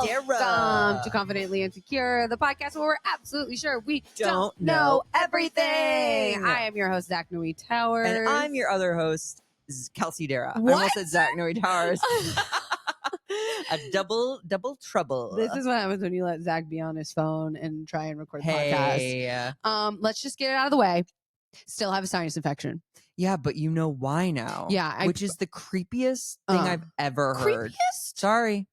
Welcome to Confidently Insecure, the podcast where we're absolutely sure we don't know everything. I am your host, Zach Noe Towers. And I'm your other host, Kelsey Darragh. What? I almost said Zach Noe Towers. A double trouble. This is what happens when you let Zach be on his phone and try and record podcasts. Let's just get it out of the way. Still have a sinus infection. Yeah, but you know why now. Yeah. Which is the creepiest thing I've ever heard. Creepiest? Sorry.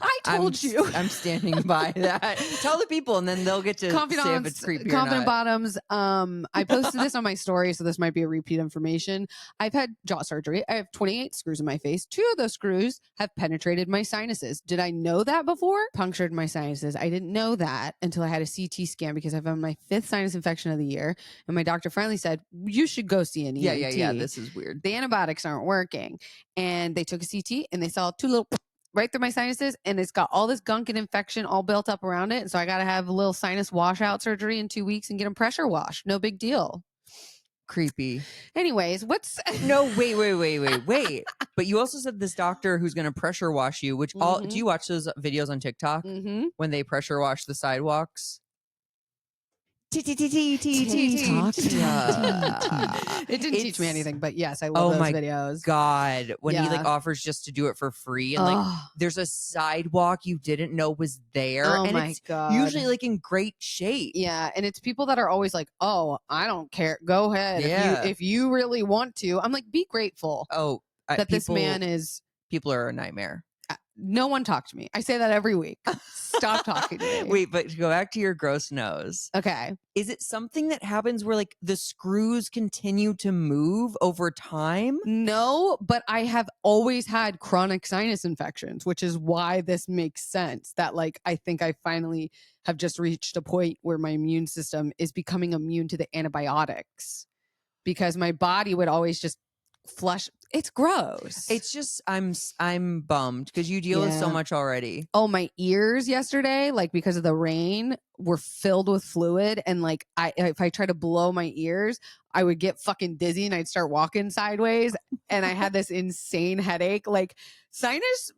I told you. I'm standing by that. Tell the people, and then they'll get to say if it's creepy or Confident not. Bottoms. I posted this on my story, so this might be a repeat information. I've had jaw surgery. I have 28 screws in my face. 2 of those screws have penetrated my sinuses. Did I know that before? Punctured my sinuses. I didn't know that until I had a CT scan because I've had my 5th sinus infection of the year. And my doctor finally said, you should go see an ENT. Yeah. This is weird. The antibiotics aren't working. And they took a CT and they saw 2 little right through my sinuses, and it's got all this gunk and infection all built up around it. And so I got to have a little sinus washout surgery in 2 weeks and get them pressure washed. No big deal. Creepy. Anyways, what's no, wait. But you also said this doctor who's going to pressure wash you, which all do you watch those videos on TikTok when they pressure wash the sidewalks? It didn't teach me anything, but yes, I love those videos. God, when he like offers just to do it for free, and like there's a sidewalk you didn't know was there. Oh and my it's God. usually like in great shape. Yeah, and it's people that are always like, "Oh, I don't care. Go ahead. Yeah. If you really want to." I'm like, be grateful. That this man is. People are a nightmare. No one talk to me. I say that every week. Stop talking to me. Wait, but to go back to your gross nose. Okay. Is it something that happens where like the screws continue to move over time? No, but I have always had chronic sinus infections, which is why this makes sense. That like, I think I finally have just reached a point where my immune system is becoming immune to the antibiotics because my body would always just flush. It's gross. It's just I'm bummed because you deal with so much already. Oh, my ears yesterday, like because of the rain, were filled with fluid, and like if I try to blow my ears, I would get fucking dizzy and I'd start walking sideways, and I had this insane headache. Like sinus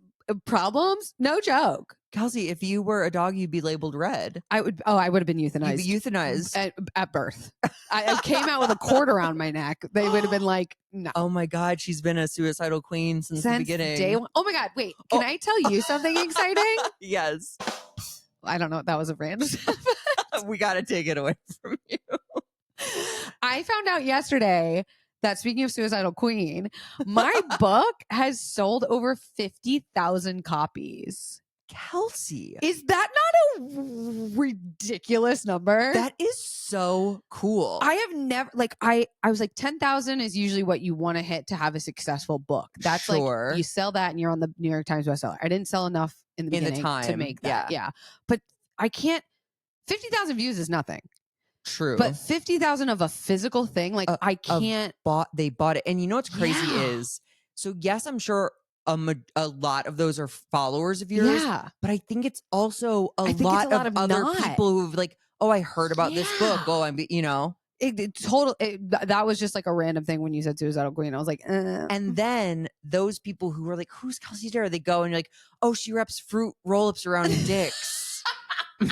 problems, no joke. Kelsey, if you were a dog, you'd be labeled red. I would have been euthanized. You'd be euthanized at birth. I came out with a cord around my neck. They would have been like, no. Oh my God, she's been a suicidal queen since the beginning. Day one. Oh my God, wait. Can I tell you something exciting? Yes. I don't know. That was a random. We got to take it away from you. I found out yesterday that speaking of suicidal queen, my book has sold over 50,000 copies. Kelsey, is that not a ridiculous number? That is so cool. I have never I was like 10,000 is usually what you want to hit to have a successful book. That's like you sell that and you're on the New York Times bestseller. I didn't sell enough in the beginning to make that. Yeah. But I can't 50,000 views is nothing. True. But 50,000 of a physical thing, like I can't. They bought it. And you know what's crazy is, so yes, I'm sure a lot of those are followers of yours. Yeah. But I think it's also a lot of other people who've like, oh, I heard about this book. Oh, that was just like a random thing when you said suicidal queen. I was like, And then those people who were like, who's Kelsey Darragh? They go and you're like, oh, she wraps fruit roll-ups around dicks.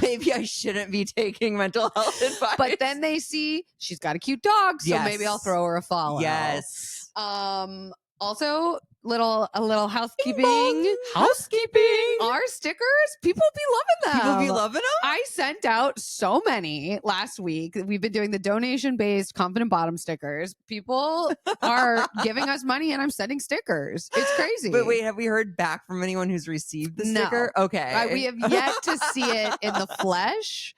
Maybe I shouldn't be taking mental health advice. But then they see she's got a cute dog, so maybe I'll throw her a follow. Yes. Also, a little housekeeping. Our stickers, people be loving them. People be loving them? I sent out so many last week. We've been doing the donation-based Confident Bottom stickers. People are giving us money and I'm sending stickers. It's crazy. But wait, have we heard back from anyone who's received the sticker? No. Okay. We have yet to see it in the flesh.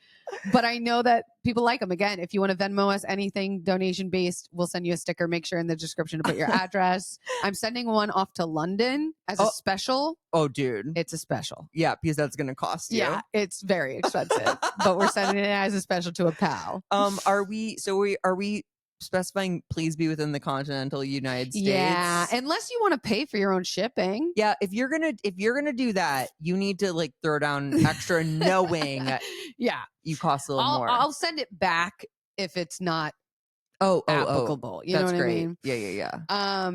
But I know that people like them. Again, if you want to Venmo us anything donation based, we'll send you a sticker. Make sure in the description to put your address. I'm sending one off to London as a special. Oh, dude. It's a special. Yeah, because that's going to cost you. Yeah, it's very expensive. But we're sending it as a special to a pal. Are we specifying please be within the continental United States? Yeah, unless you want to pay for your own shipping. Yeah, if you're gonna do that, you need to like throw down extra knowing you cost a little more. I'll send it back if it's not applicable. You know what great. I mean? Yeah.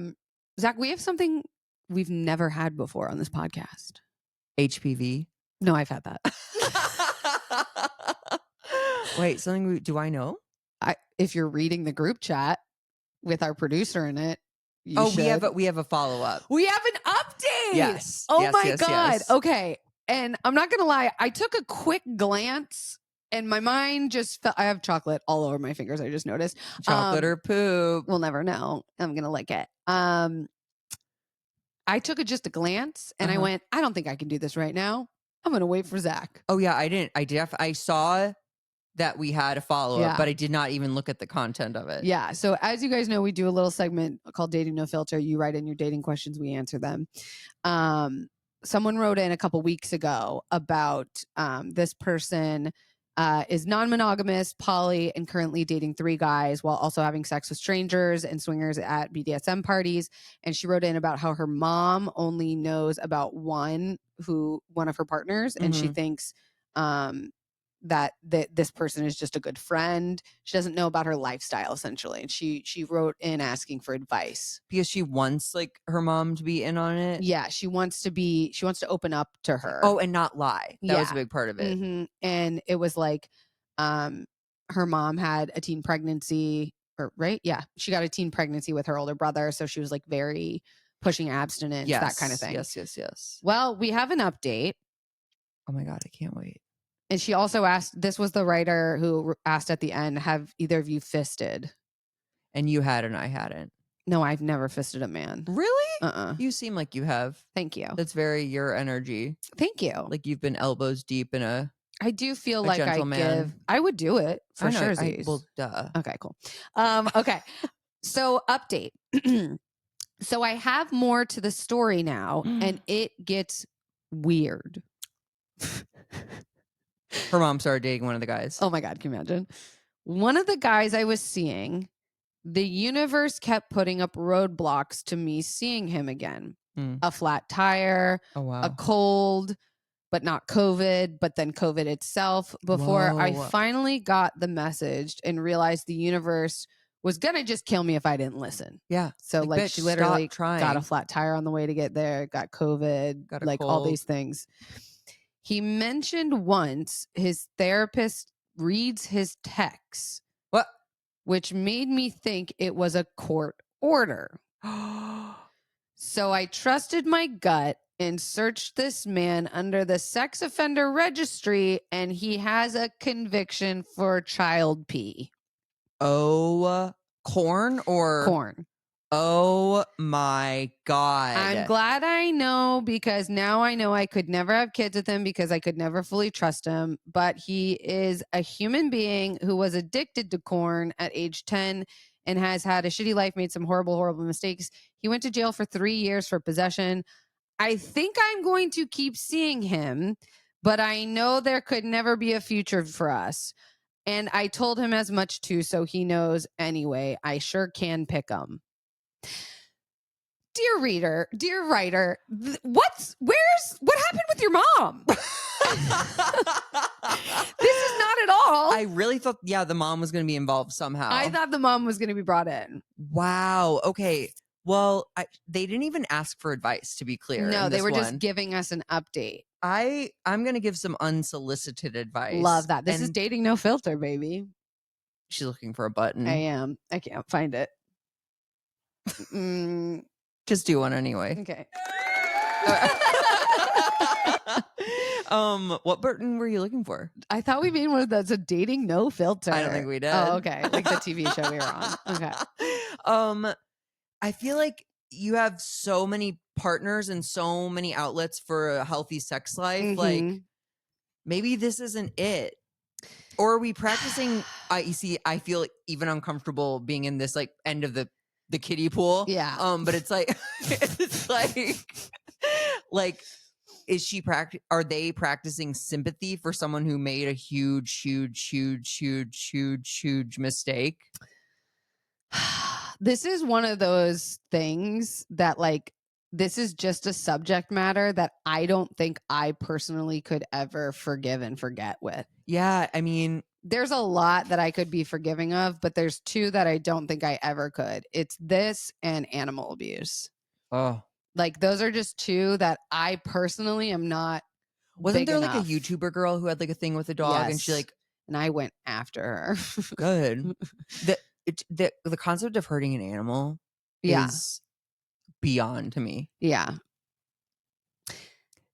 Zach, we have something we've never had before on this podcast. HPV. No, I've had that. Wait, do I know? If you're reading the group chat with our producer in it, you should. we have a follow-up. We have an update. Yes. Oh yes, my yes, God. yes. Okay. And I'm not going to lie. I took a quick glance and my mind just felt, I have chocolate all over my fingers. I just noticed. Chocolate or poop. We'll never know. I'm going to lick it. I took just a glance and I went, I don't think I can do this right now. I'm going to wait for Zach. Oh yeah, I didn't. I saw that we had a follow-up, Yeah. but I did not even look at the content of it. Yeah. So as you guys know, we do a little segment called Dating No Filter. You write in your dating questions, we answer them. Someone wrote in a couple weeks ago about this person is non-monogamous, poly, and currently dating 3 guys while also having sex with strangers and swingers at BDSM parties. And she wrote in about how her mom only knows about one of her partners, and she thinks that this person is just a good friend. She doesn't know about her lifestyle, essentially. And she wrote in asking for advice. Because she wants like her mom to be in on it. Yeah, she wants to open up to her. Oh, and not lie. That was a big part of it. Mm-hmm. And it was like her mom had a teen pregnancy, right? Yeah. She got a teen pregnancy with her older brother. So she was like very pushing abstinence, that kind of thing. Yes. Well, we have an update. Oh my God, I can't wait. And she also asked, this was the writer who asked at the end, have either of you fisted? And you had and I hadn't. No, I've never fisted a man. Really? You seem like you have. Thank you. That's very your energy. Thank you. Like you've been elbows deep in I do feel like gentleman. I would do it for sure. Well, duh. Okay, cool. Okay. So update. So I have more to the story now and it gets weird. Her mom started dating one of the guys. Oh my God, can you imagine? One of the guys I was seeing, the universe kept putting up roadblocks to me seeing him again. A flat tire, a cold, but not COVID, but then COVID itself, before I finally got the message and realized the universe was going to just kill me if I didn't listen. Yeah. So like she literally got a flat tire on the way to get there, got COVID, got like cold. All these things. He mentioned once his therapist reads his texts. What? Which made me think it was a court order. So I trusted my gut and searched this man under the sex offender registry, and he has a conviction for child pee. Oh, corn. Oh my God. I'm glad I know, because now I know I could never have kids with him because I could never fully trust him. But he is a human being who was addicted to corn at age 10 and has had a shitty life, made some horrible, horrible mistakes. He went to jail for 3 years for possession. I think I'm going to keep seeing him, but I know there could never be a future for us. And I told him as much too, so he knows anyway. I sure can pick him. Dear reader, dear writer, what happened with your mom? This is not at all. I really thought, the mom was going to be involved somehow. I thought the mom was going to be brought in. Wow. Okay. Well, they didn't even ask for advice, to be clear. No, they were just giving us an update. I'm going to give some unsolicited advice. Love that. This is Dating No Filter, baby. She's looking for a button. I am. I can't find it. Just do one anyway. Okay. What button were you looking for? I thought we made one that's a Dating No Filter. I don't think we did. Oh, okay. Like the TV show we were on. Okay. I feel like you have so many partners and so many outlets for a healthy sex life. Like maybe this isn't it. Or are we practicing? I feel even uncomfortable being in this like end of the kiddie pool. Yeah. But it's like are they practicing sympathy for someone who made a huge mistake? This is one of those things that like, this is just a subject matter that I don't think I personally could ever forgive and forget with. Yeah. I mean, there's a lot that I could be forgiving of, but there's 2 that I don't think I ever could. It's this and animal abuse. Oh, like those are just 2 that I personally am not Wasn't big there enough. like a YouTuber girl who had like a thing with a dog and she Yes. like And I went after her. good. The concept of hurting an animal Yeah. is beyond to me. Yeah.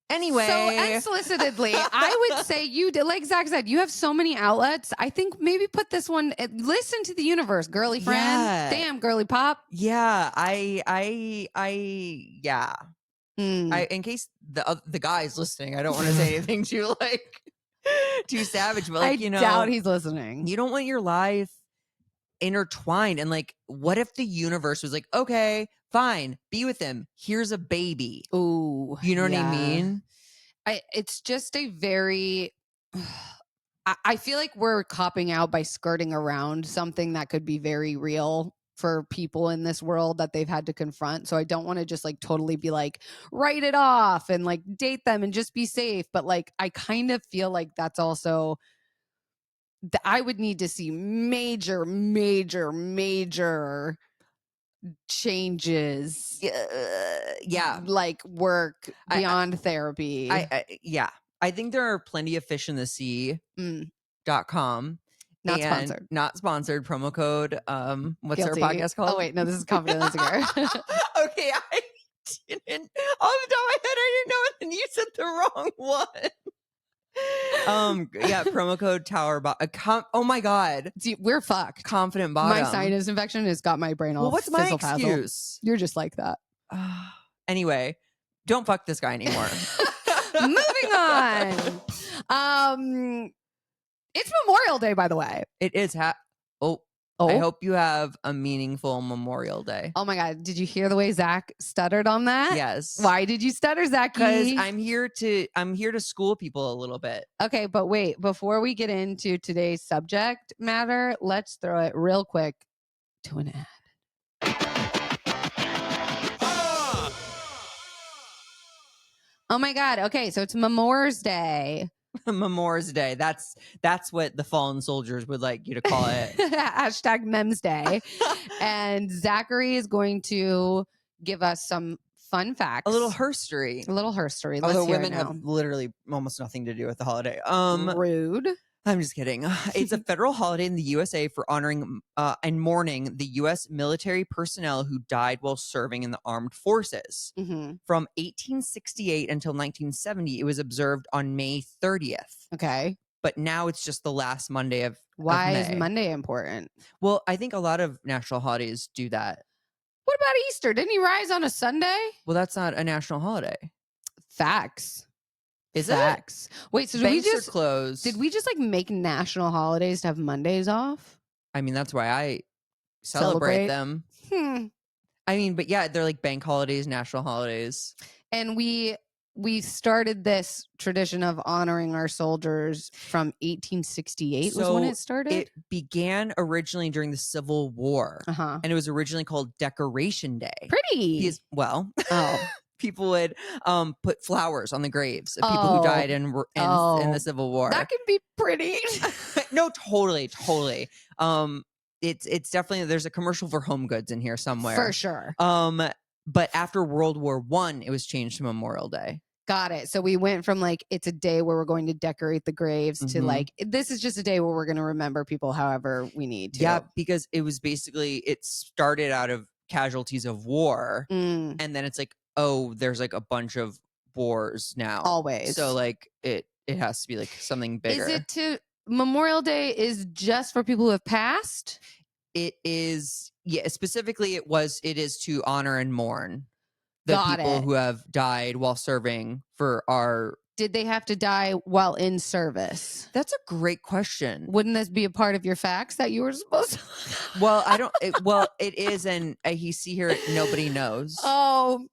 Anyway. So unsolicitedly, I would say you did, like Zach said, you have so many outlets. I think maybe put this one, listen to the universe, girly friend. Yeah. Damn, girly pop. Yeah. Yeah. Mm. In case the guy's listening, I don't want to say anything too like too savage, but like, I doubt he's listening. You don't want your life intertwined. And like, what if the universe was like, okay, fine, be with him. Here's a baby. Ooh. You know what I mean? It's just a very I feel like we're copping out by skirting around something that could be very real for people in this world that they've had to confront. So I don't want to just like totally be like, write it off and like date them and just be safe. But like, I kind of feel like that's also, I would need to see major changes. Yeah. Like work beyond therapy. Yeah. I think there are plenty of fish in the sea.com. Not sponsored. Not sponsored. Promo code. What's Guilty. our podcast called? Oh wait, no, this is Confident Insecure. Okay, I didn't. Off the top of my head, I didn't know, and you said the wrong one. Yeah, promo code Tower. Oh my god, see, we're fucked. Confident bottom. My sinus infection has got my brain all. Well, what's my excuse? You're just like that. Anyway, don't fuck this guy anymore. Moving on. It's Memorial Day, by the way. It is. I hope you have a meaningful Memorial Day. Oh my god! Did you hear the way Zach stuttered on that? Yes. Why did you stutter, Zach? Because I'm here to school people a little bit. Okay, but wait. Before we get into today's subject matter, let's throw it real quick to an ad. Oh my god. Okay, so it's Memorial's Day. Memorial's Day. That's what the fallen soldiers would like you to call it. Hashtag Mems Day. And Zachary is going to give us some fun facts. A little herstory. Although women have literally almost nothing to do with the holiday. Rude. I'm just kidding. It's a federal holiday in the USA for honoring and mourning the U.S. military personnel who died while serving in the armed forces. Mm-hmm. From 1868 until 1970, it was observed on May 30th. Okay. But now it's just the last Monday of Why May. is Monday important? Well, I think a lot of national holidays do that. What about Easter? Didn't he rise on a Sunday? Well, that's not a national holiday. Facts. Is Facts. it? Wait, so Banks are closed. Did we just like make national holidays to have Mondays off? I mean, that's why I celebrate them. I mean, but yeah, they're like bank holidays, national holidays. And we started this tradition of honoring our soldiers from 1868 was when it started? It began originally during the Civil War. Uh-huh. And it was originally called Decoration Day. Pretty. People would put flowers on the graves of people who died in the Civil War. That can be pretty. No, totally. It's definitely, there's a commercial for Home Goods in here somewhere. For sure. But after World War I, it was changed to Memorial Day. Got it. So we went from like, it's a day where we're going to decorate the graves to like, this is just a day where we're going to remember people however we need to. Yeah, because it was basically, it started out of casualties of war. And then it's like, oh, there's like a bunch of wars now. Always. So like it has to be like something bigger. Is it to Memorial Day is just for people who have passed? It is, yeah, specifically it is to honor and mourn the people who have died while serving for our. Did they have to die while in service? That's a great question. Wouldn't this be a part of your facts that you were supposed to? Well, it is, and you see here, nobody knows. Oh.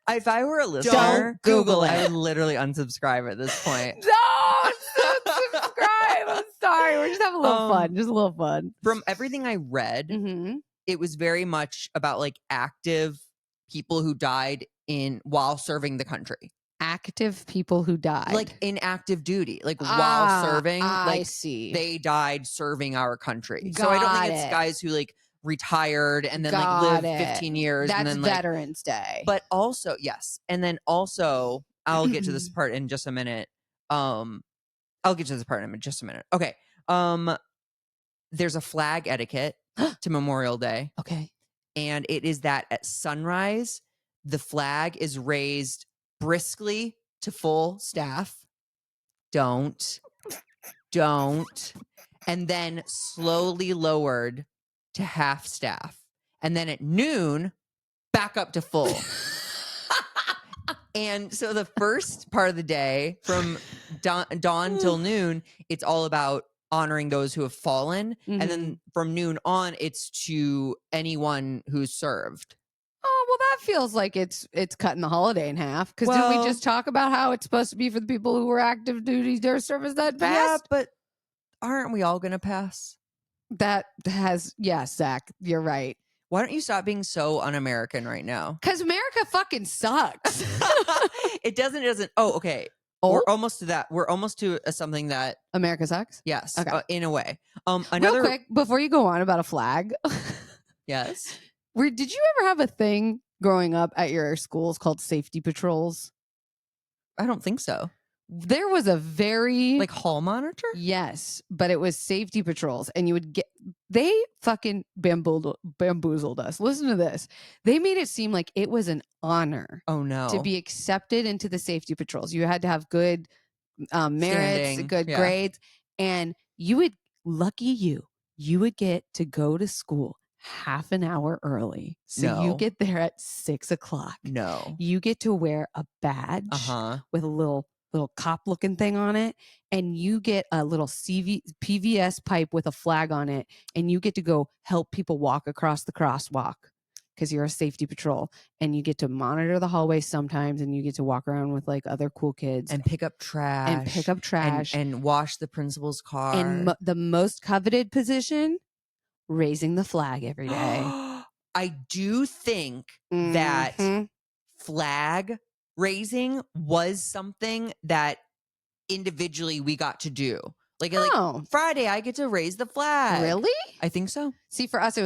If I were a listener, don't Google it. I would literally unsubscribe at this point. Don't subscribe. I'm sorry. We're just having a little fun. Just a little fun. From everything I read, it was very much about like active people who died while serving the country. Active people who died, like in active duty, like while serving. I like see. They died serving our country. So I don't think it's guys who like retired and then like lived 15 years. That's and then like Veterans Day. But also, yes. And then also, I'll get to this part in just a minute. I'll get to this part in just a minute. Okay. There's a flag etiquette to Memorial Day. Okay. And it is that at sunrise, the flag is raised briskly to full staff. Don't. And then slowly lowered to half staff. And then at noon, back up to full. And so the first part of the day, from dawn till noon, it's all about honoring those who have fallen. And then from noon on, it's to anyone who's served. Oh, well, that feels like it's cutting the holiday in half. Because didn't we just talk about how it's supposed to be for the people who were active duty their service that passed? Yeah, but aren't we all going to pass? Yes, Zach, you're right. Why don't you stop being so un-American right now? Because America fucking sucks. It doesn't. Oh, okay. Oh? We're almost to that. We're almost to something that America sucks? Yes. Okay. In a way. Real quick, before you go on about a flag. Yes. Did you ever have a thing growing up at your schools called safety patrols? I don't think so. There was a very like hall monitor? Yes, but it was safety patrols, and you would they fucking bamboozled us. Listen to this. They made it seem like it was an honor. Oh no. To be accepted into the safety patrols. You had to have good merits, good grades, and you would you would get to go to school half an hour early. So you get there at 6 o'clock. No. You get to wear a badge with a little cop looking thing on it, and you get a little PVS pipe with a flag on it, and you get to go help people walk across the crosswalk because you're a safety patrol, and you get to monitor the hallway sometimes, and you get to walk around with like other cool kids and pick up trash and wash the principal's car. And the most coveted position, raising the flag every day. I do think that flag raising was something that individually we got to do. Like Friday, I get to raise the flag. Really? I think so. See, for us, it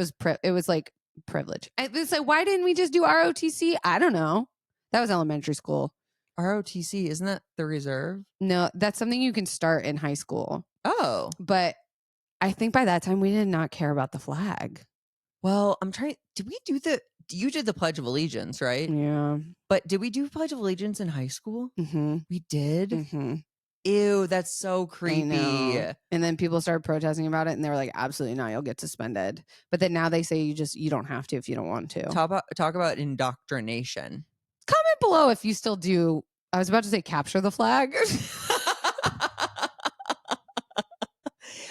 was like privilege. It's like, why didn't we just do ROTC? I don't know. That was elementary school. ROTC, isn't that the reserve? No, that's something you can start in high school. Oh. But I think by that time we did not care about the flag. Well, I'm trying. You did the Pledge of Allegiance, right? Yeah. But did we do Pledge of Allegiance in high school? Mm-hmm. We did? Mm-hmm. Ew, that's so creepy. And then people started protesting about it, and they were like, absolutely not, you'll get suspended. But then now they say you don't have to if you don't want to. Talk about indoctrination. Comment below if you still do. I was about to say capture the flag.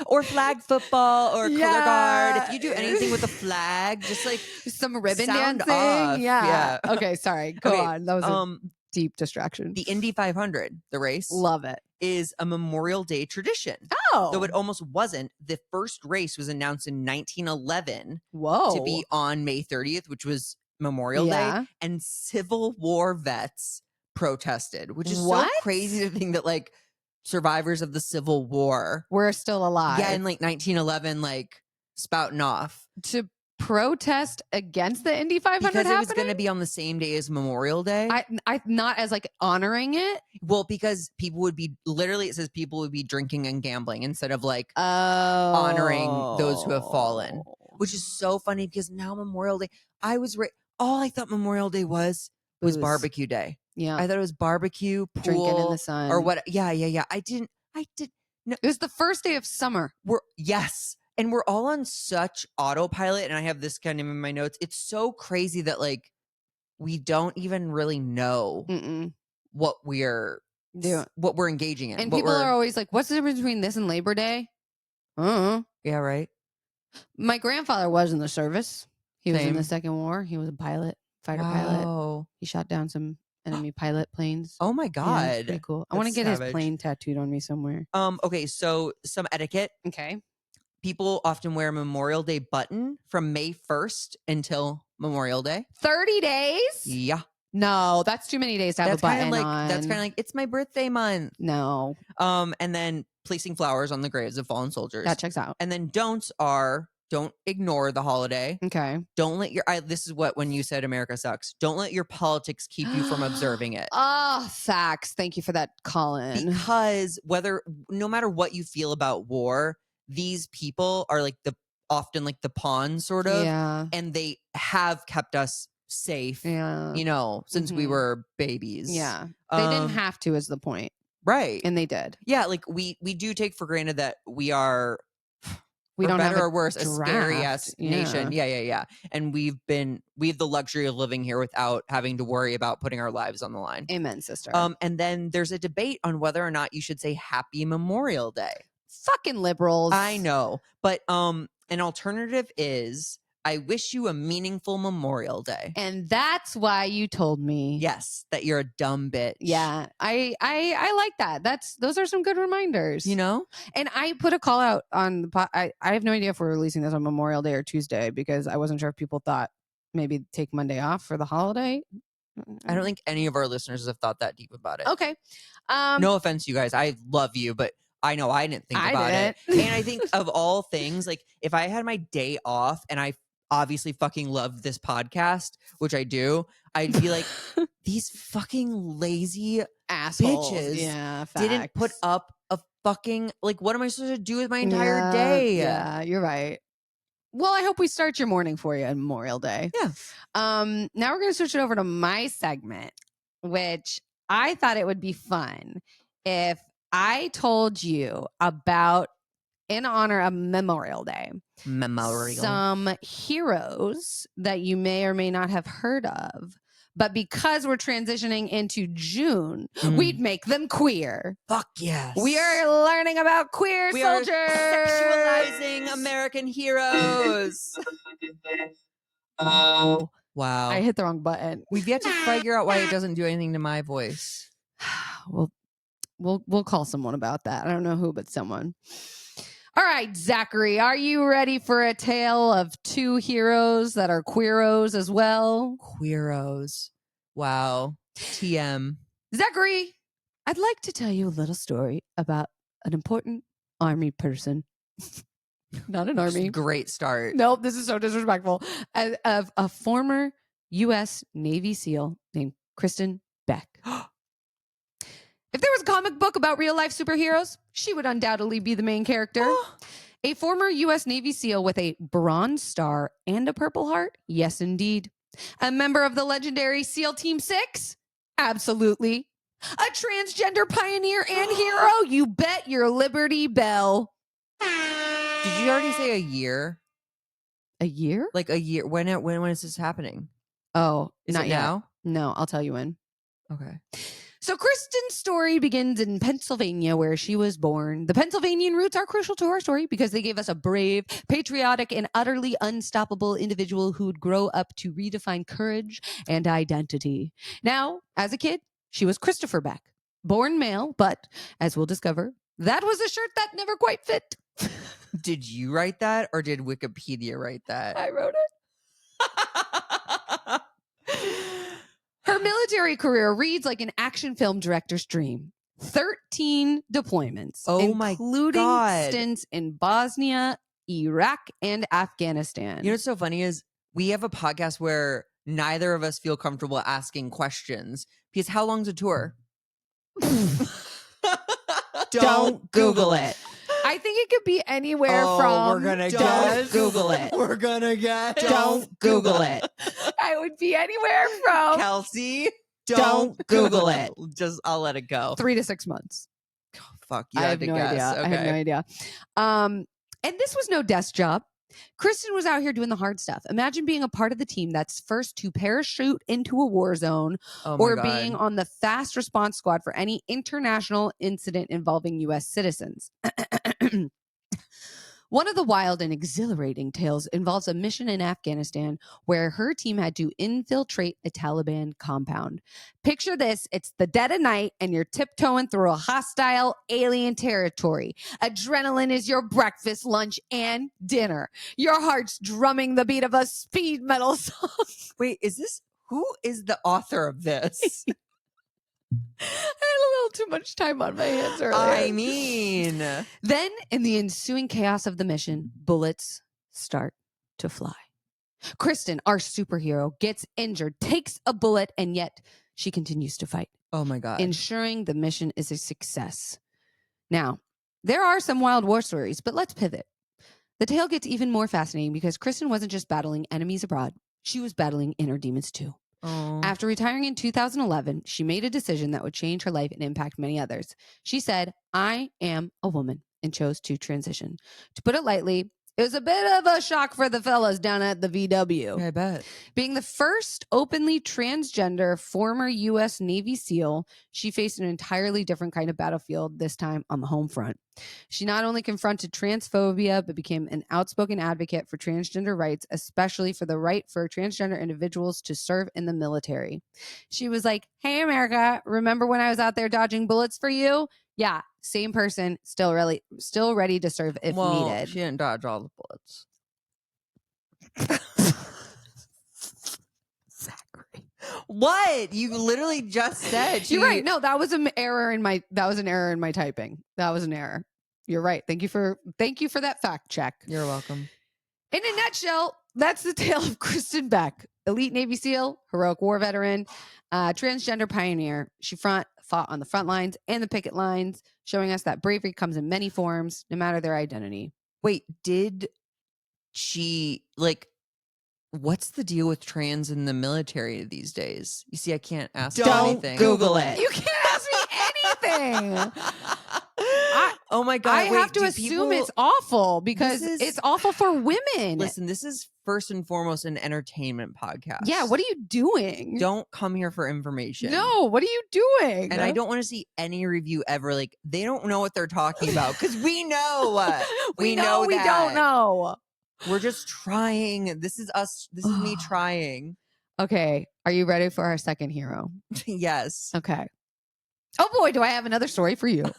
Or flag football or color guard. If you do anything with a flag, just like some ribbon dancing. Off. Yeah. Okay, sorry. Go on. That was a deep distraction. The Indy 500, the race. Love it. Is a Memorial Day tradition. Oh. Though it almost wasn't. The first race was announced in 1911. Whoa. To be on May 30th, which was Memorial Day. And Civil War vets protested, which is so crazy to think that like survivors of the Civil War were still alive. Yeah, in like 1911, like spouting off to protest against the Indy 500 because happening? It was going to be on the same day as Memorial Day. I not as like honoring it. Well, because people would be it says people would be drinking and gambling instead of like honoring those who have fallen, which is so funny because now Memorial Day. All I thought Memorial Day was barbecue day. Yeah. I thought it was barbecue, pool, drinking in the sun. Or what? Yeah. I did. No. It was the first day of summer. And we're all on such autopilot. And I have this kind of in my notes. It's so crazy that like we don't even really know what we're engaging in. And people are always like, what's the difference between this and Labor Day? Yeah, right. My grandfather was in the service. He was in the Second War. He was a pilot, fighter pilot. He shot down some enemy pilot planes. Oh my God. Yeah, pretty cool. I want to get his plane tattooed on me somewhere. Okay, so some etiquette. Okay. People often wear a Memorial Day button from May 1st until Memorial Day. 30 days? Yeah. No, that's too many days to have a button on. That's kind of like, it's my birthday month. No. And then placing flowers on the graves of fallen soldiers. That checks out. And then don'ts are Don't ignore the holiday. Okay. Don't let this is what, when you said America sucks, don't let your politics keep you from observing it. Oh, facts. Thank you for that, Colin. Because no matter what you feel about war, these people are like often like the pawns, sort of. Yeah. And they have kept us safe, since we were babies. Yeah. They didn't have to, is the point. Right. And they did. Yeah, like we do take for granted that we are, we for don't better have or worse, a scary ass nation. Yeah. Yeah. And we have the luxury of living here without having to worry about putting our lives on the line. Amen, sister. And then there's a debate on whether or not you should say Happy Memorial Day. Fucking liberals. I know, but an alternative is I wish you a meaningful Memorial Day. And that's why you told me. Yes, that you're a dumb bitch. Yeah, I like that. Those are some good reminders. And I put a call out on the I have no idea if we're releasing this on Memorial Day or Tuesday, because I wasn't sure if people thought maybe take Monday off for the holiday. I don't think any of our listeners have thought that deep about it. Okay. No offense, you guys. I love you, but I know I didn't think about it. And I think of all things, like if I had my day off and I obviously fucking loved this podcast, which I do, I'd be like, these fucking lazy assholes bitches didn't put up a fucking, like, what am I supposed to do with my entire day? Yeah, you're right. Well, I hope we start your morning for you on Memorial Day. Yeah. Now we're going to switch it over to my segment, which I thought it would be fun if I told you about, in honor of Memorial Day, some heroes that you may or may not have heard of. But because we're transitioning into June, we'd make them queer. Fuck yes. We are learning about queer soldiers. Are sexualizing American heroes. Oh. Wow. I hit the wrong button. We've yet to figure out why it doesn't do anything to my voice. We'll call someone about that. I don't know who, but someone. All right, Zachary, are you ready for a tale of two heroes that are queeros as well? Queeros. Wow. TM. Zachary, I'd like to tell you a little story about an important army person. Not an army. Great start. Nope, this is so disrespectful. Of a former U.S. Navy SEAL named Kristen Beck. If there was a comic book about real-life superheroes, she would undoubtedly be the main character. A former U.S. Navy SEAL with a Bronze Star and a Purple Heart? Yes, indeed. A member of the legendary SEAL Team 6? Absolutely. A transgender pioneer and hero? You bet your Liberty Bell. Did you already say a year? A year? Like a year. When is this happening? Oh, is not it yet. now? No, I'll tell you when. Okay. So Kristen's story begins in Pennsylvania, where she was born. The Pennsylvanian roots are crucial to our story because they gave us a brave, patriotic, and utterly unstoppable individual who'd grow up to redefine courage and identity. Now, as a kid, she was Christopher Beck, born male, but as we'll discover, that was a shirt that never quite fit. Did you write that, or did Wikipedia write that? I wrote it. Her military career reads like an action film director's dream. 13 deployments, including stints in Bosnia, Iraq, and Afghanistan. You know what's so funny is we have a podcast where neither of us feel comfortable asking questions because how long's a tour? Don't Google it. I think it could be anywhere from. We're gonna don't Google it. We're gonna guess. Don't Google it. I would be anywhere from. Kelsey, don't Google it. I'll let it go. 3 to 6 months. Oh, fuck, you I had have to no guess. idea. Okay. I have no idea. And this was no desk job. Kristen was out here doing the hard stuff. Imagine being a part of the team that's first to parachute into a war zone or being on the fast response squad for any international incident involving U.S. citizens. One of the wild and exhilarating tales involves a mission in Afghanistan where her team had to infiltrate a Taliban compound. Picture this, it's the dead of night and you're tiptoeing through a hostile alien territory. Adrenaline is your breakfast, lunch, and dinner. Your heart's drumming the beat of a speed metal song. Wait, who is the author of this? I had a little too much time on my hands earlier. I mean. Then, in the ensuing chaos of the mission, bullets, start to fly. Kristen, our superhero, gets injured, takes a bullet, and yet she continues to fight. Oh my God. Ensuring the mission is a success. Now, there are some Wild War stories, but let's pivot. The tale gets even more fascinating because Kristen wasn't just battling enemies abroad. She was battling inner demons too. Oh. After retiring in 2011, she made a decision that would change her life and impact many others. She said, I am a woman, and chose to transition. To put it lightly, it was a bit of a shock for the fellas down at the VW. Yeah, I bet. Being the first openly transgender former U.S. Navy SEAL, she faced an entirely different kind of battlefield, this time on the home front. She not only confronted transphobia, but became an outspoken advocate for transgender rights, especially for the right for transgender individuals to serve in the military. She was like, hey, America, remember when I was out there dodging bullets for you? Yeah, same person, still ready to serve if needed. She didn't dodge all the bullets. Zachary. What? You literally just said You're right. No, that was an error in my typing. That was an error. You're right. Thank you for that fact check. You're welcome. In a nutshell, that's the tale of Kristen Beck, elite Navy SEAL, heroic war veteran, transgender pioneer. She fought on the front lines and the picket lines, showing us that bravery comes in many forms, no matter their identity. Wait, did she what's the deal with trans in the military these days? You see, I can't ask anything. Google it. You can't ask me anything. Oh my God. I have to assume it's awful because it's awful for women. Listen, this is first and foremost an entertainment podcast. Yeah, what are you doing? Don't come here for information. No, what are you doing? And I don't want to see any review ever. They don't know what they're talking about because we know. we know we that. don't know. We're just trying. This is us. This is me trying. Okay. Are you ready for our second hero? Yes. Okay. Oh boy, do I have another story for you.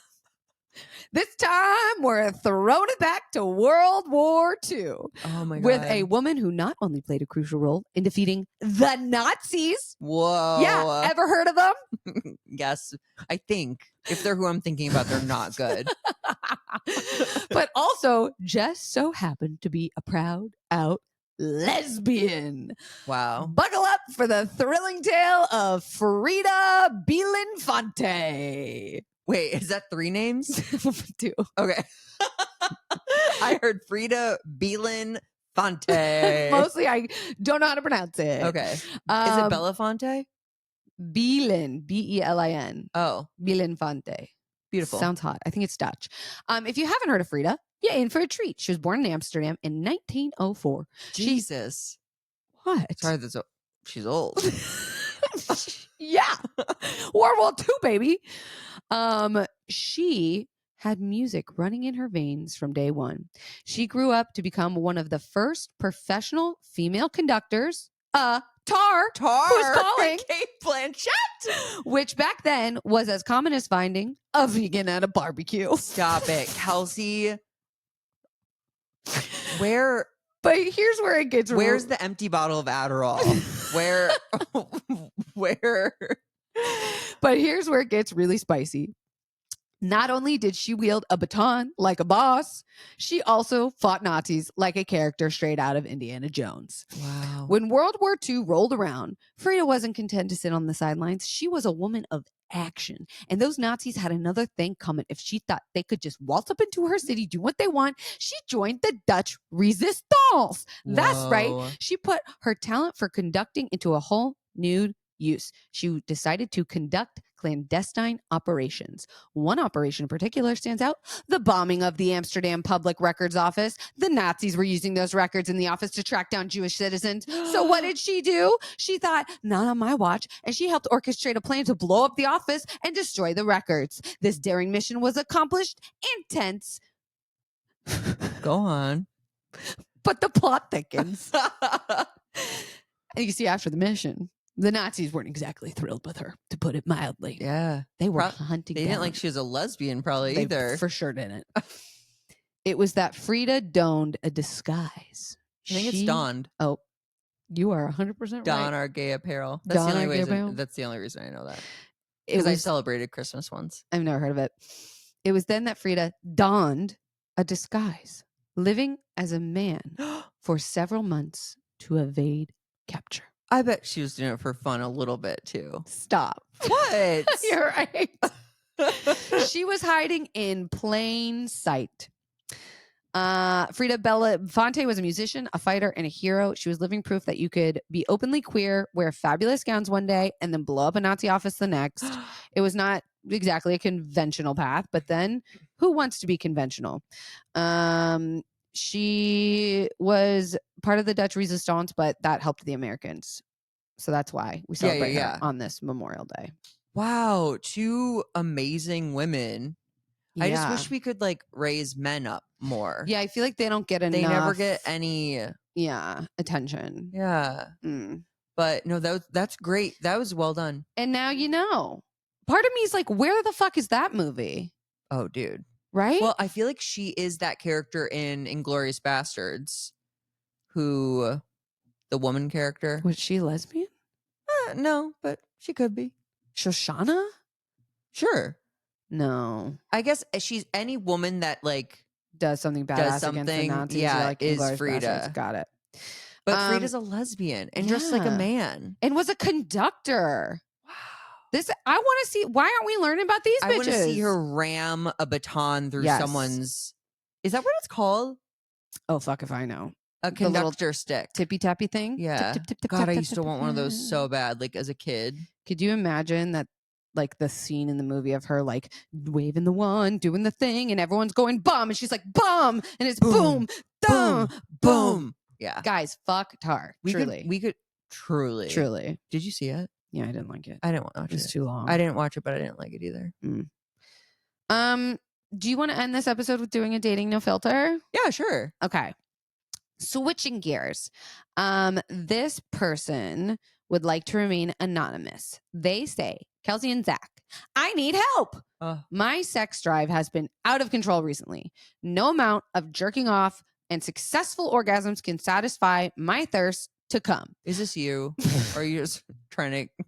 This time we're throwing it back to World War II. Oh my God. With a woman who not only played a crucial role in defeating the Nazis. Whoa. Yeah. Ever heard of them? Yes. I think if they're who I'm thinking about, they're not good. But also just so happened to be a proud out lesbian. Wow. Buckle up for the thrilling tale of Frida Bielenfante. Wait, is that 3 names? 2. Okay. I heard Frida Bielenfante. Mostly I don't know how to pronounce it. Okay. Is it Belafonte? Bielen, Belin. Oh. Bielenfante. Beautiful. Sounds hot. I think it's Dutch. If you haven't heard of Frida, you're in for a treat. She was born in Amsterdam in 1904. Jesus. What? Sorry, she's old. Yeah. World War II, baby. She had music running in her veins from day one. She grew up to become one of the first professional female conductors. Tar. Who's calling? Kate Blanchett. Which back then was as common as finding a vegan at a barbecue. Stop it, Kelsey. Where? But here's where it gets. Where's the empty bottle of Adderall? Where? But here's where it gets really spicy. Not only did she wield a baton like a boss, she also fought Nazis like a character straight out of Indiana Jones. Wow. When World War II rolled around, Frida wasn't content to sit on the sidelines. She was a woman of action. And those Nazis had another thing coming. If she thought they could just waltz up into her city, do what they want, she joined the Dutch Resistance. That's right. She put her talent for conducting into a whole new use. She decided to conduct clandestine operations. One operation in particular stands out: the bombing of the Amsterdam Public Records Office. The Nazis were using those records in the office to track down Jewish citizens. So what did she do? She thought, not on my watch, and she helped orchestrate a plan to blow up the office and destroy the records. This daring mission was accomplished in tense. Go on. But the plot thickens. And you see, after the mission, the Nazis weren't exactly thrilled with her, to put it mildly. Yeah. They were hunting They down. didn't like she was a lesbian probably either. For sure didn't. It was that Frida donned a disguise. I think it's donned. Oh, you are 100% right. Don our gay apparel. That's Don the our only gay reason. apparel? That's the only reason I know that. Because I celebrated Christmas once. I've never heard of it. It was then that Frida donned a disguise living as a man for several months to evade capture. I bet she was doing it for fun a little bit too. Stop. What? You're right. She was hiding in plain sight. Frida Belafonte was a musician, a fighter, and a hero. She was living proof that you could be openly queer, wear fabulous gowns one day, and then blow up a Nazi office the next. It was not exactly a conventional path, but then who wants to be conventional? She was part of the Dutch Resistance, but that helped the Americans. So that's why we celebrate her on this Memorial Day. Wow, 2 amazing women. Yeah. I just wish we could like raise men up more. Yeah, I feel like they don't get enough. They never get any attention. Yeah. But no, that's great. That was well done. And now you know. Part of me is like, where the fuck is that movie? Oh, dude. Right? Well, I feel like she is that character in Inglourious Bastards, who the woman character. Was she lesbian? No, but she could be. Shoshana? Sure. No. I guess she's any woman that like does something badass against the Nazis. Yeah, like is Frida. Bastards. Got it. But Frida's a lesbian and dressed like a man. And was a conductor. Wow. I want to see, why aren't we learning about these bitches? I want to see her ram a baton through someone's. Is that what it's called? Oh, fuck if I know. A conductor stick. Tippy tappy thing? Yeah. Tip, tip, tip, God, tap, I tap, used to tap, want one of those so bad, like as a kid. Could you imagine that, like the scene in the movie of her like waving the wand, doing the thing, and everyone's going bum, and she's like bum, and it's boom, boom, boom. Yeah. Guys, fuck Tar. We truly. could truly. Truly. Did you see it? Yeah, I didn't like it. I didn't watch it. It's too long. I didn't watch it, but I didn't like it either. Do you want to end this episode with doing a dating no filter? Yeah, sure. Okay. Switching gears. This person would like to remain anonymous. They say, Kelsey and Zach, I need help. My sex drive has been out of control recently. No amount of jerking off and successful orgasms can satisfy my thirst to come. Is this you? Or are you just trying to...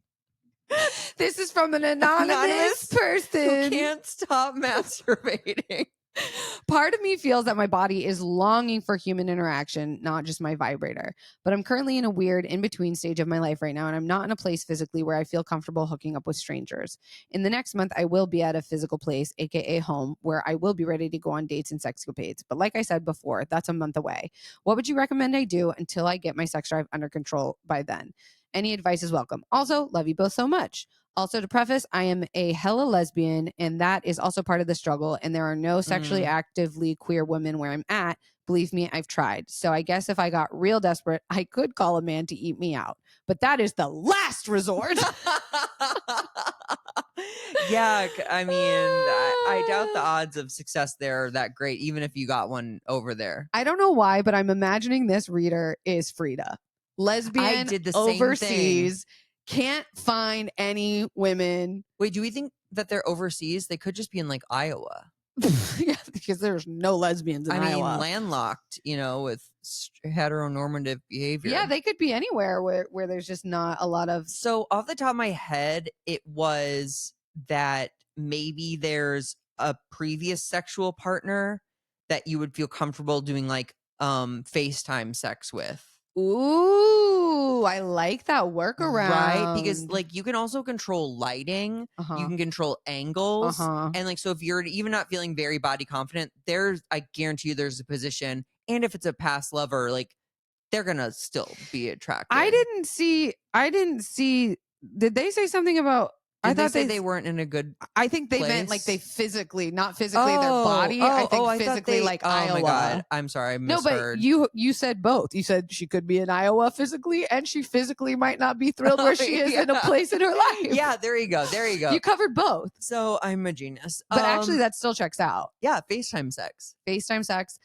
This is from an anonymous person who can't stop masturbating. Part of me feels that my body is longing for human interaction, not just my vibrator. But I'm currently in a weird in-between stage of my life right now, and I'm not in a place physically where I feel comfortable hooking up with strangers. In the next month, I will be at a physical place, aka home, where I will be ready to go on dates and sexcapades. But like I said before, that's a month away. What would you recommend I do until I get my sex drive under control by then? Any advice is welcome. Also, love you both so much. Also, to preface, I am a hella lesbian, and that is also part of the struggle. And there are no sexually actively queer women where I'm at. Believe me, I've tried. So I guess if I got real desperate, I could call a man to eat me out. But that is the last resort. Yeah, I mean, I doubt the odds of success there are that great, even if you got one over there. I don't know why, but I'm imagining this reader is Frida. Lesbian, I did the overseas, same thing. Can't find any women. Wait, do we think that they're overseas? They could just be in like Iowa. Yeah, because there's no lesbians in Iowa. I mean, landlocked, with heteronormative behavior. Yeah, they could be anywhere where there's just not a lot of. So off the top of my head, it was that maybe there's a previous sexual partner that you would feel comfortable doing like FaceTime sex with. Ooh, I like that workaround. Right? Because like you can also control lighting, you can control angles. And like, so if you're even not feeling very body confident, I guarantee you there's a position. And if it's a past lover, like they're gonna still be attracted. I didn't see, did they say something about, I thought they weren't in a good I think they place? meant like they physically, not physically their body. I think physically like Iowa. Oh my God. I'm sorry, I misheard. No, but you said both. You said she could be in Iowa physically and she physically might not be thrilled where she is in a place in her life. Yeah, there you go. You covered both. So I'm a genius. But actually that still checks out. Yeah, FaceTime sex. FaceTime sex.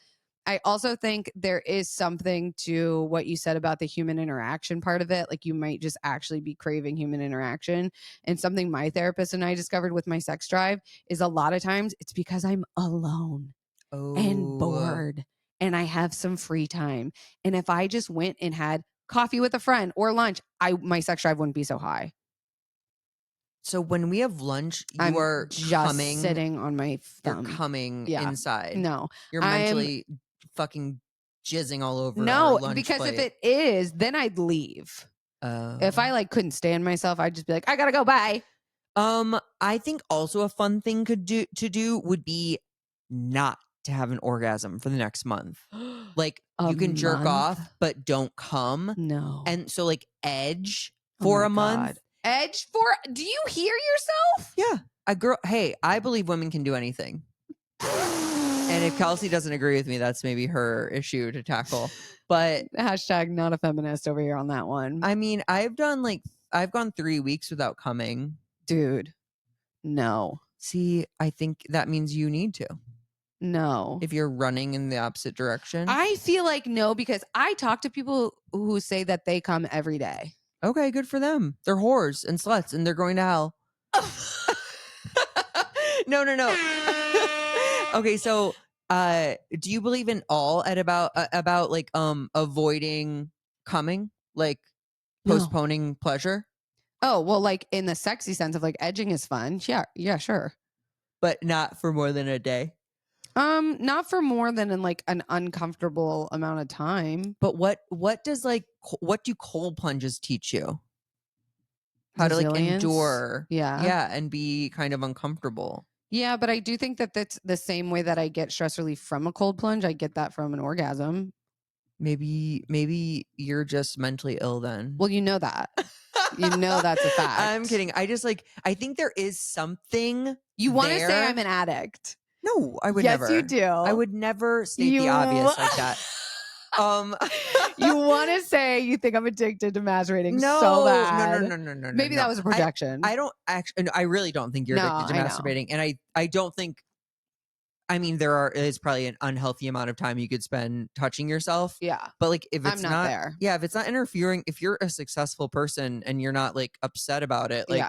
I also think there is something to what you said about the human interaction part of it. Like you might just actually be craving human interaction. And something my therapist and I discovered with my sex drive is a lot of times it's because I'm alone and bored and I have some free time. And if I just went and had coffee with a friend or lunch, my sex drive wouldn't be so high. So when we have lunch, you are just coming, sitting on my thumb. You're coming inside. No. You're mentally fucking jizzing all over our No, lunch because plate. if it is, then I'd leave. If I like couldn't stand myself, I'd just be like, I gotta go, bye. I think also a fun thing to do would be not to have an orgasm for the next month. Like you can jerk off, but don't come. No. And so like edge for a month. Edge for, do you hear yourself? Yeah. Hey, I believe women can do anything. And if Kelsey doesn't agree with me, that's maybe her issue to tackle. But hashtag not a feminist over here on that one. I mean, I've gone 3 weeks without coming. Dude, no. See, I think that means you need to. No. If you're running in the opposite direction. I feel like no, because I talk to people who say that they come every day. Okay, good for them. They're whores and sluts and they're going to hell. No. Okay, so do you believe in all at about like avoiding coming? Like postponing pleasure? Oh, well, like in the sexy sense of like edging is fun. Yeah, sure. But not for more than a day. Not for more than in like an uncomfortable amount of time. But what do cold plunges teach you? How to like endure. Yeah, and be kind of uncomfortable. Yeah, but I do think that that's the same way that I get stress relief from a cold plunge. I get that from an orgasm. Maybe you're just mentally ill then. Well, you know that. You know that's a fact. I'm kidding. I think there is something. You want to say I'm an addict? No, I would yes, never. Yes, you do. I would never state the obvious like that. You want to say you think I'm addicted to masturbating so bad. No. Maybe that was a projection. I don't actually. I really don't think you're addicted to masturbating, and I don't think. I mean, is probably an unhealthy amount of time you could spend touching yourself. Yeah, but like if it's I'm not there. Yeah, if it's not interfering, if you're a successful person and you're not like upset about it, like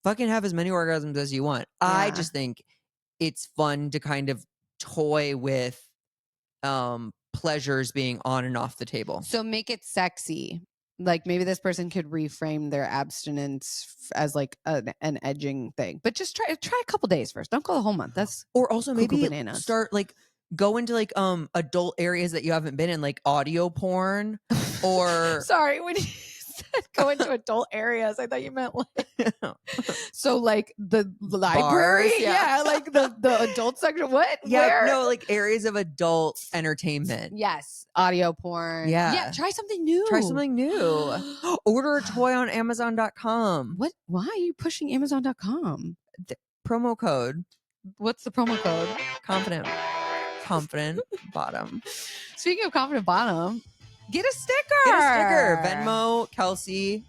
fucking have as many orgasms as you want. Yeah. I just think it's fun to kind of toy with pleasures being on and off the table. So make it sexy. Like maybe this person could reframe their abstinence as like an edging thing, but just try a couple days first. Don't go the whole month. That's or also maybe bananas. Start like go into like adult areas that you haven't been in, like audio porn or sorry when you said go into adult areas, I thought you meant like so like the library. Bars, yeah, like the adult section. What? Yeah, where? No, like areas of adult entertainment. Yes, audio porn. Yeah, try something new. Order a toy on Amazon.com. What? Why are you pushing Amazon.com? Promo code. What's the promo code? Confident bottom. Speaking of confident bottom, get a sticker. Venmo, Kelsey.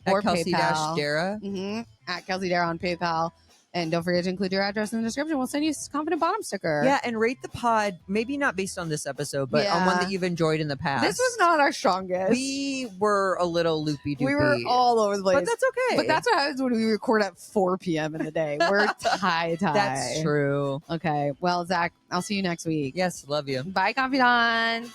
Or Kelsey PayPal. -darragh. At Kelsey Darragh on PayPal. And don't forget to include your address in the description. We'll send you a confident bottom sticker. Yeah, and rate the pod, maybe not based on this episode, but on one that you've enjoyed in the past. This was not our strongest. We were a little loopy-doopy. We were all over the place. But that's okay. But that's what happens when we record at 4 p.m. in the day. We're tie. That's true. Okay. Well, Zach, I'll see you next week. Yes, love you. Bye, confidant.